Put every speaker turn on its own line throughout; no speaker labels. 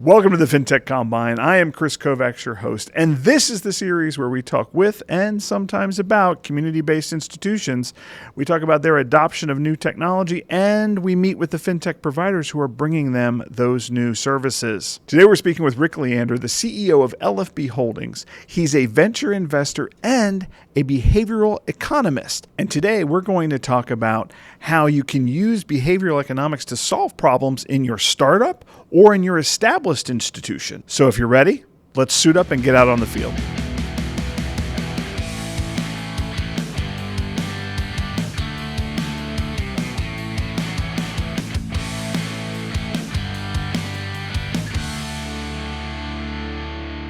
Welcome to the Fintech Combine. I am Kris Kovacs, your host, and this is the series where we talk with and sometimes about community-based institutions. We talk about their adoption of new technology, and we meet with the fintech providers who are bringing them those new services. Today we're speaking with Rick Leander, the CEO of LFB Holdings. He's a venture investor and a behavioral economist. And today we're going to talk about how you can use behavioral economics to solve problems in your startup or in your established institution. So if you're ready, let's suit up and get out on the field.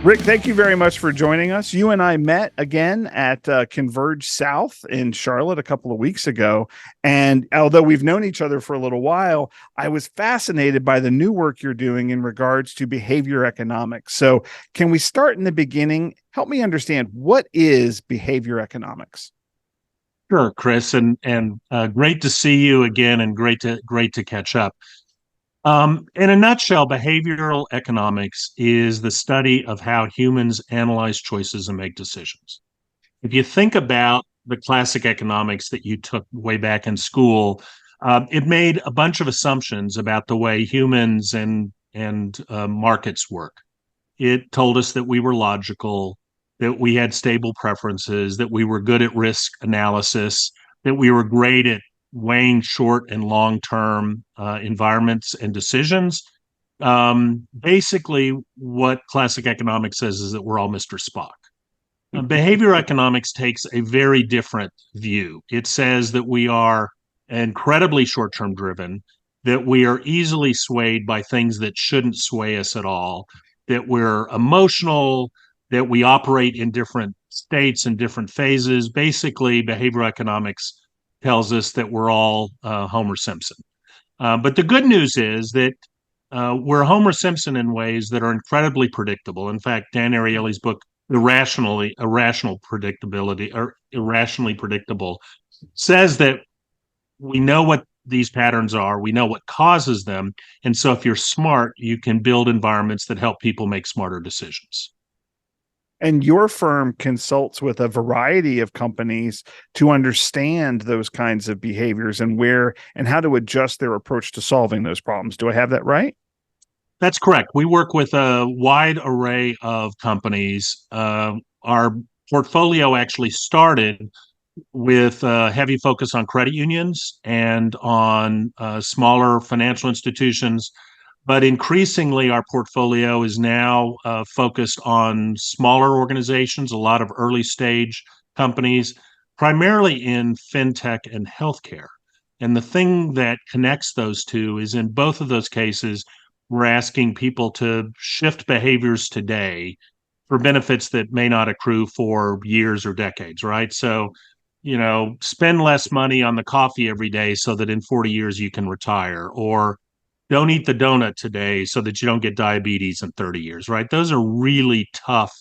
Rick, thank you very much for joining us. You and I met again at Converge South in Charlotte a couple of weeks ago. And although we've known each other for a little while, I was fascinated by the new work you're doing in regards to behavior economics. So can we start in the beginning? Help me understand, what is behavior economics?
Sure, Kris, and great to see you again, and great to catch up. In a nutshell, behavioral economics is the study of how humans analyze choices and make decisions. If you think about the classic economics that you took way back in school, it made a bunch of assumptions about the way humans and markets work. It told us that we were logical, that we had stable preferences, that we were good at risk analysis, that we were great at weighing short and long-term environments and decisions. Basically, what classic economics says is that we're all Mr. Spock. Behavior economics takes a very different view. It says that we are incredibly short-term driven, that we are easily swayed by things that shouldn't sway us at all, that we're emotional, that we operate in different states and different phases. Basically, behavior economics tells us that we're all Homer Simpson. But the good news is that we're Homer Simpson in ways that are incredibly predictable. In fact, Dan Ariely's book, Irrationally Predictability, or Irrationally Predictable, says that we know what these patterns are, we know what causes them, and so if you're smart, you can build environments that help people make smarter decisions.
And your firm consults with a variety of companies to understand those kinds of behaviors and where and how to adjust their approach to solving those problems. Do I have that right?
That's correct. We work with a wide array of companies. Our portfolio actually started with a heavy focus on credit unions and on smaller financial institutions. But increasingly, our portfolio is now focused on smaller organizations, a lot of early stage companies, primarily in fintech and healthcare. And the thing that connects those two is, in both of those cases, we're asking people to shift behaviors today for benefits that may not accrue for years or decades, right? So, spend less money on the coffee every day so that in 40 years you can retire, or don't eat the donut today so that you don't get diabetes in 30 years, right? Those are really tough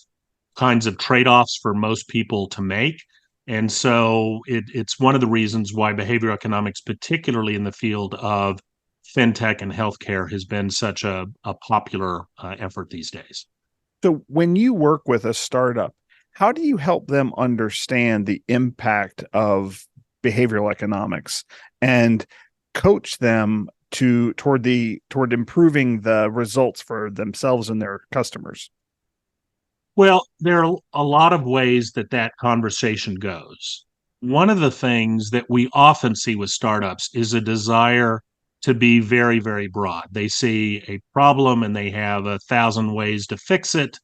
kinds of trade-offs for most people to make. And so it's one of the reasons why behavioral economics, particularly in the field of fintech and healthcare, has been such a popular effort these days.
So when you work with a startup, how do you help them understand the impact of behavioral economics and coach them toward improving the results for themselves and their customers?
Well, there are a lot of ways that conversation goes. One of the things that we often see with startups is a desire to be very, very broad. They see a problem and they have 1,000 ways to fix it.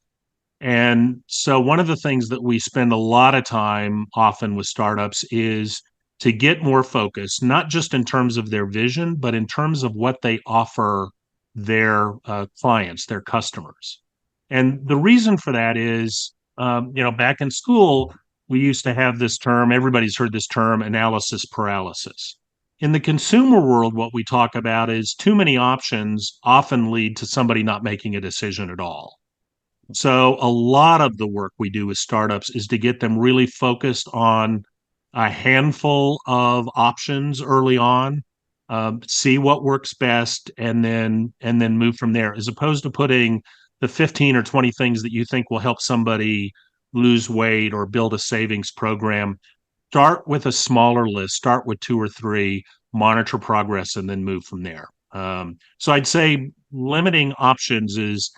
And so one of the things that we spend a lot of time often with startups is to get more focused, not just in terms of their vision, but in terms of what they offer their clients, their customers. And the reason for that is, back in school, we used to have this term, everybody's heard this term, analysis paralysis. In the consumer world, what we talk about is too many options often lead to somebody not making a decision at all. So a lot of the work we do with startups is to get them really focused on a handful of options early on, see what works best, and then move from there, as opposed to putting the 15 or 20 things that you think will help somebody lose weight or build a savings program. Start with a smaller list, start with two or three, monitor progress, and then move from there. So I'd say limiting options is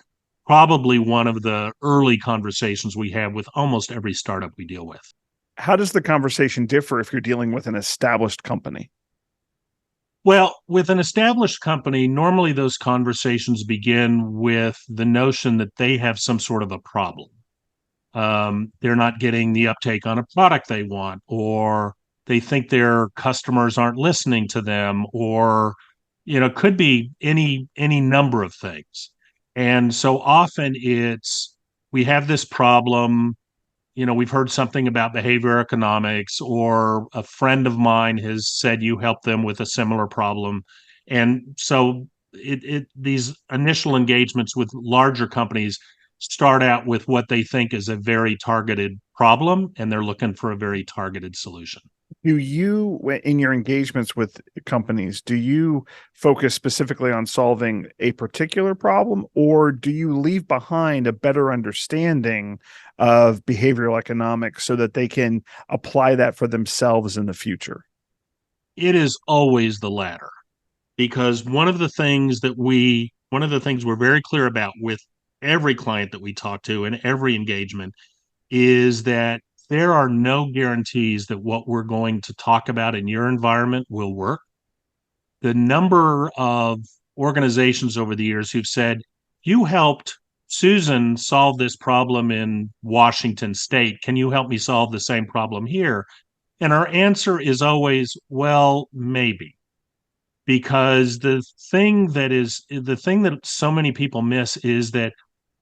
probably one of the early conversations we have with almost every startup we deal with.
How does the conversation differ if you're dealing with an established company?
Well, with an established company, normally those conversations begin with the notion that they have some sort of a problem. They're not getting the uptake on a product they want, or they think their customers aren't listening to them, or could be any number of things. And so often it's, we have this problem. We've heard something about behavior economics, or a friend of mine has said you help them with a similar problem. And so these initial engagements with larger companies start out with what they think is a very targeted problem, and they're looking for a very targeted solution.
Do you, in your engagements with companies, do you focus specifically on solving a particular problem, or do you leave behind a better understanding of behavioral economics so that they can apply that for themselves in the future?
It is always the latter, because one of the things we're very clear about with every client that we talk to and every engagement is that there are no guarantees that what we're going to talk about in your environment will work. The number of organizations over the years who've said, you helped Susan solve this problem in Washington State. Can you help me solve the same problem here? And our answer is always, well, maybe. Because the thing that so many people miss is that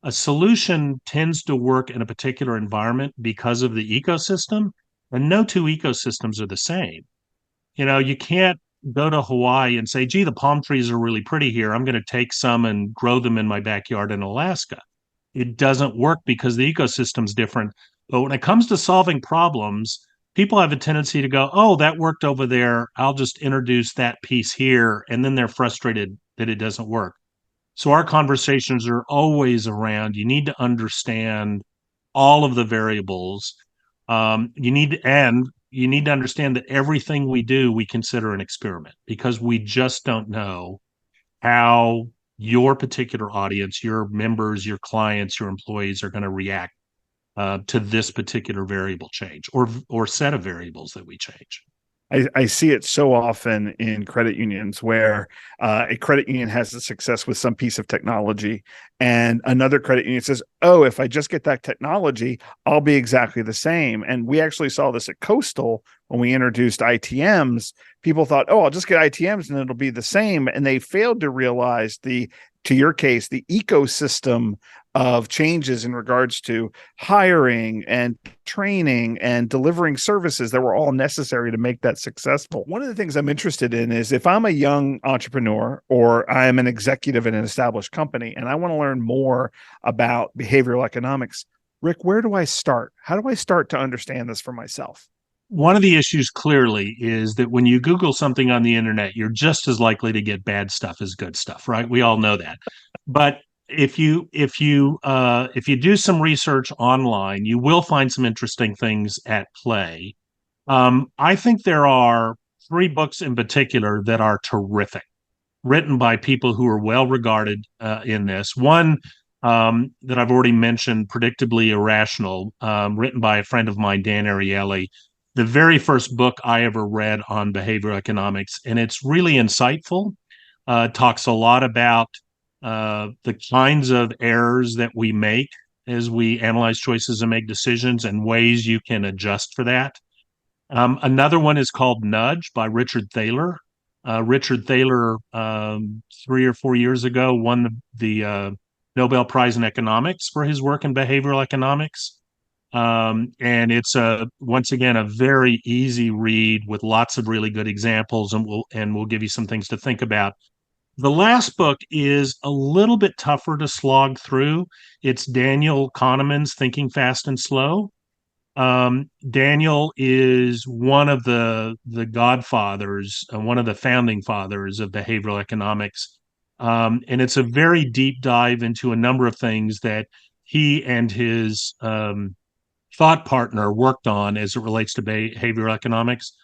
a solution tends to work in a particular environment because of the ecosystem, and no two ecosystems are the same. You can't go to Hawaii and say, gee, the palm trees are really pretty here. I'm going to take some and grow them in my backyard in Alaska. It doesn't work because the ecosystem's different. But when it comes to solving problems, people have a tendency to go, oh, that worked over there. I'll just introduce that piece here. And then they're frustrated that it doesn't work. So our conversations are always around, you need to understand all of the variables. You need to understand that everything we do, we consider an experiment, because we just don't know how your particular audience, your members, your clients, your employees are going to react to this particular variable change, or set of variables that we change.
I see it so often in credit unions where a credit union has a success with some piece of technology, and another credit union says, oh, if I just get that technology, I'll be exactly the same. And we actually saw this at Coastal when we introduced ITMs. People thought, oh, I'll just get ITMs and it'll be the same. And they failed to realize to your case, the ecosystem of changes in regards to hiring and training and delivering services that were all necessary to make that successful. One of the things I'm interested in is, if I'm a young entrepreneur or I'm an executive in an established company and I want to learn more about behavioral economics, Rick, where do I start? How do I start to understand this for myself?
One of the issues clearly is that when you Google something on the internet, you're just as likely to get bad stuff as good stuff, right? We all know that. But if you do some research online, you will find some interesting things at play. I think there are three books in particular that are terrific, written by people who are well regarded in this. One that I've already mentioned, Predictably Irrational, written by a friend of mine, Dan Ariely. The very first book I ever read on behavioral economics, and it's really insightful. Talks a lot about the kinds of errors that we make as we analyze choices and make decisions, and ways you can adjust for that. Another one is called Nudge by Richard Thaler. Richard Thaler, 3 or 4 years ago, won the Nobel Prize in Economics for his work in behavioral economics. And it's once again a very easy read with lots of really good examples, and we'll give you some things to think about. The last book is a little bit tougher to slog through. It's Daniel Kahneman's Thinking Fast and Slow. Daniel is one of the godfathers, one of the founding fathers of behavioral economics, and it's a very deep dive into a number of things that he and his thought partner worked on as it relates to behavioral economics.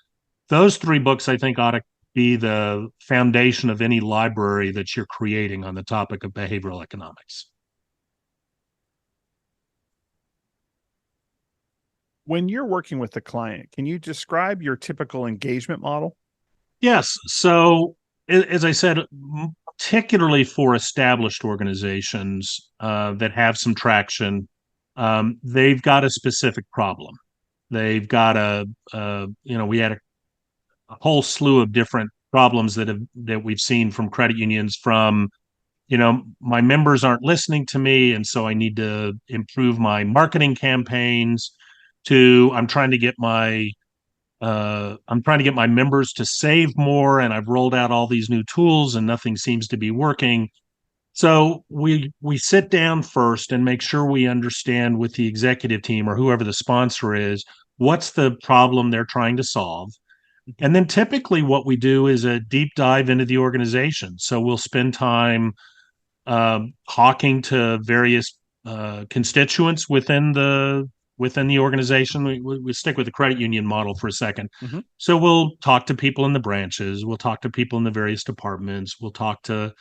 Those three books, I think, ought to be the foundation of any library that you're creating on the topic of behavioral economics.
When you're working with the client, can you describe your typical engagement model?
Yes. So, as I said, particularly for established organizations that have some traction, they've got a specific problem. They've got we had a whole slew of different problems that we've seen from credit unions from, my members aren't listening to me, and so I need to improve my marketing campaigns to I'm trying to get my members to save more, and I've rolled out all these new tools, and nothing seems to be working. So we sit down first and make sure we understand with the executive team or whoever the sponsor is, what's the problem they're trying to solve. And then typically what we do is a deep dive into the organization. So we'll spend time talking to various constituents within the organization. We stick with the credit union model for a second.
Mm-hmm.
So we'll talk to people in the branches. We'll talk to people in the various departments. We'll talk to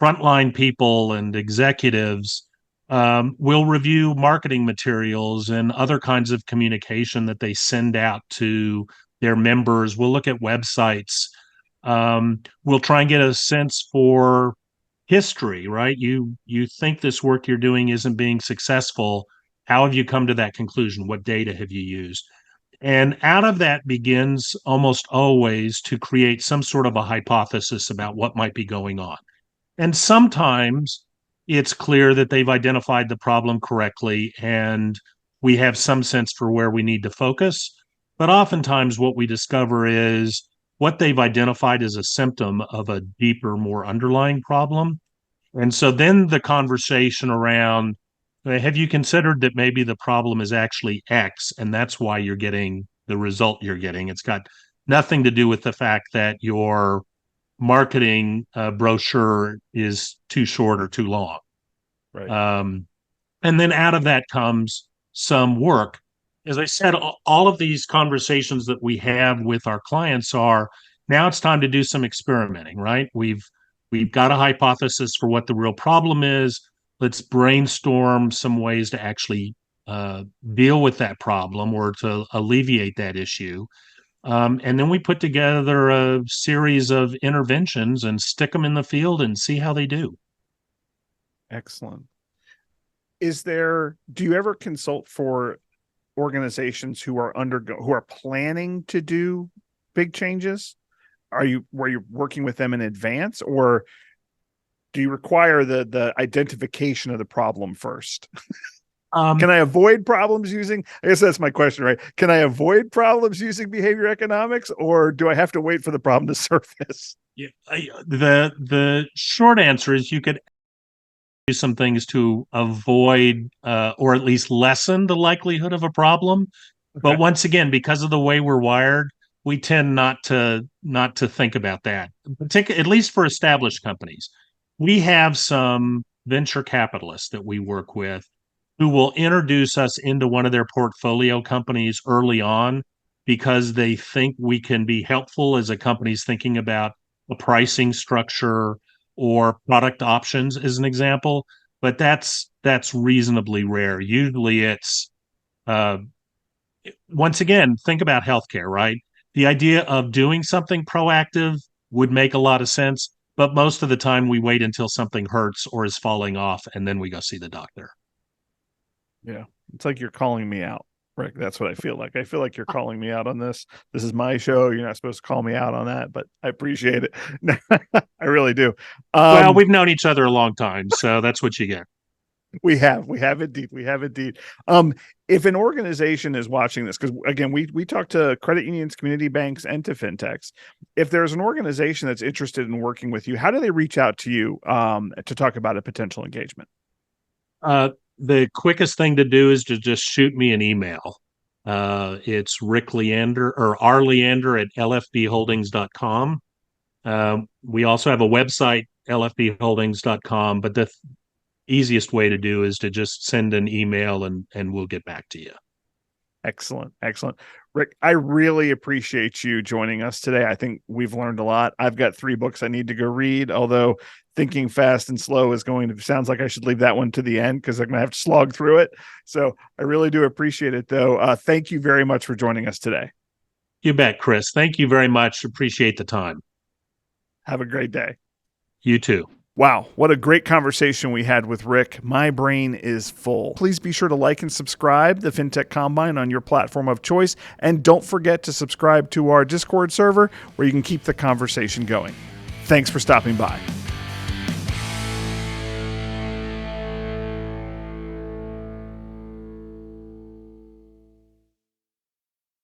frontline people and executives. We'll review marketing materials and other kinds of communication that they send out to their members. We'll look at websites. We'll try and get a sense for history, right? You think this work you're doing isn't being successful. How have you come to that conclusion? What data have you used? And out of that begins almost always to create some sort of a hypothesis about what might be going on. And sometimes it's clear that they've identified the problem correctly and we have some sense for where we need to focus. But oftentimes, what we discover is what they've identified as a symptom of a deeper, more underlying problem. And so then the conversation around, have you considered that maybe the problem is actually X and that's why you're getting the result you're getting? It's got nothing to do with the fact that your marketing brochure is too short or too long.
Right.
Um, and then out of that comes some work. As I said, all of these conversations that we have with our clients are now it's time to do some experimenting, right? We've got a hypothesis for what the real problem is. Let's brainstorm some ways to actually deal with that problem or to alleviate that issue. And then we put together a series of interventions and stick them in the field and see how they do.
Excellent. Do you ever consult for organizations who are planning to do big changes? Were you working with them in advance, or do you require the identification of the problem first? Can I avoid problems using, I guess that's my question, right? Can I avoid problems using behavior economics, or do I have to wait for the problem to surface?
Yeah, the short answer is you could do some things to avoid or at least lessen the likelihood of a problem.
Okay.
But once again, because of the way we're wired, we tend not to think about that. At least for established companies, we have some venture capitalists that we work with who will introduce us into one of their portfolio companies early on because they think we can be helpful as a company's thinking about a pricing structure or product options, as an example. But that's reasonably rare. Usually it's uh, once again, think about healthcare, right? The idea of doing something proactive would make a lot of sense, but most of the time we wait until something hurts or is falling off and then we go see the doctor.
Yeah. It's like you're calling me out, Rick. That's what I feel like. I feel like you're calling me out on this. This is my show. You're not supposed to call me out on that, but I appreciate it. I really do.
Well, we've known each other a long time, so that's what you get.
We have indeed. We have indeed. If an organization is watching this, because again, we talk to credit unions, community banks, and to fintechs. If there's an organization that's interested in working with you, how do they reach out to you to talk about a potential engagement?
The quickest thing to do is to just shoot me an email. It's Rick Leander or R Leander at lfbholdings.com. We also have a website, lfbholdings.com, but the easiest way to do is to just send an email and we'll get back to you.
Excellent. Excellent. Rick, I really appreciate you joining us today. I think we've learned a lot. I've got 3 books I need to go read, although Thinking Fast and Slow sounds like I should leave that one to the end because I'm going to have to slog through it. So I really do appreciate it, though. Thank you very much for joining us today.
You bet, Kris. Thank you very much. Appreciate the time.
Have a great day.
You too.
Wow, what a great conversation we had with Rick. My brain is full. Please be sure to like and subscribe the Fintech Combine on your platform of choice. And don't forget to subscribe to our Discord server where you can keep the conversation going. Thanks for stopping by.